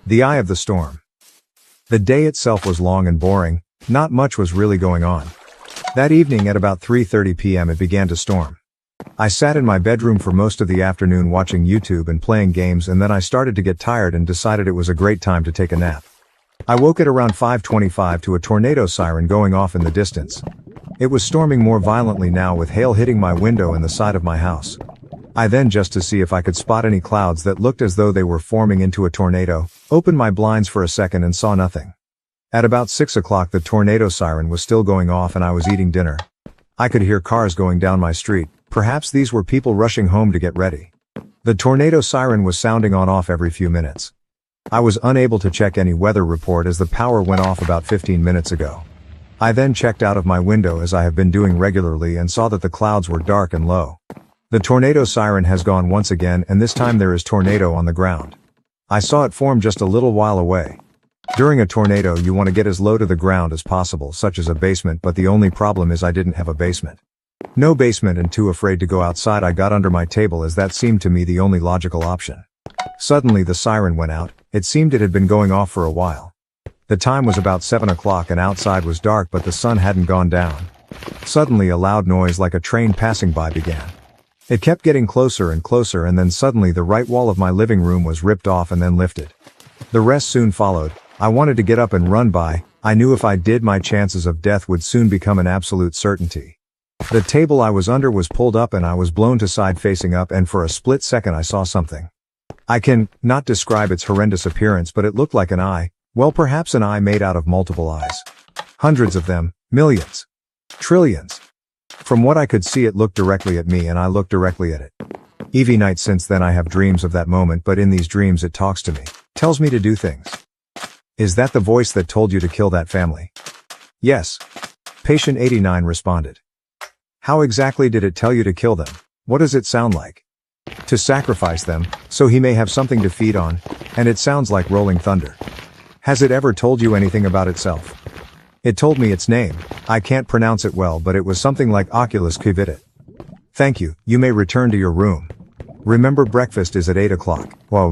The eye of the storm. The day itself was long and boring, not much was really going on. That evening at about 3:30 p.m. it began to storm. I sat in my bedroom for most of the afternoon watching YouTube and playing games, and then I started to get tired and decided it was a great time to take a nap. I woke at around 5:25 to a tornado siren going off in the distance. It was storming more violently now, with hail hitting my window and the side of my house. I then, just to see if I could spot any clouds that looked as though they were forming into a tornado, opened my blinds for a second and saw nothing. At about 6 o'clock the tornado siren was still going off and I was eating dinner. I could hear cars going down my street. Perhaps these were people rushing home to get ready. The tornado siren was sounding on off every few minutes. I was unable to check any weather report as the power went off about 15 minutes ago. I then checked out of my window, as I have been doing regularly, and saw that the clouds were dark and low. The tornado siren has gone once again, and this time there is tornado on the ground. I saw it form just a little while away. During a tornado you want to get as low to the ground as possible, such as a basement, but the only problem is I didn't have a basement. No basement, and too afraid to go outside I got under my table, as that seemed to me the only logical option. Suddenly the siren went out. It seemed it had been going off for a while. The time was about 7 o'clock and outside was dark, but the sun hadn't gone down. Suddenly a loud noise like a train passing by began. It kept getting closer and closer, and then suddenly the right wall of my living room was ripped off and then lifted. The rest soon followed. I wanted to get up and run by. I knew if I did my chances of death would soon become an absolute certainty. The table I was under was pulled up and I was blown to side facing up, and for a split second I saw something. I can not describe its horrendous appearance, but it looked like an eye. Well, perhaps an eye made out of multiple eyes. Hundreds of them, millions, trillions. From what I could see it looked directly at me and I looked directly at it. Every night since then I have dreams of that moment, but in these dreams it talks to me, tells me to do things. Is that the voice that told you to kill that family? Yes. Patient 89 responded. How exactly did it tell you to kill them? What does it sound like? To sacrifice them, so he may have something to feed on, and it sounds like rolling thunder. Has it ever told you anything about itself? It told me its name. I can't pronounce it well, but it was something like Oculus Kivitit. Thank you, you may return to your room. Remember breakfast is at 8 o'clock. Well,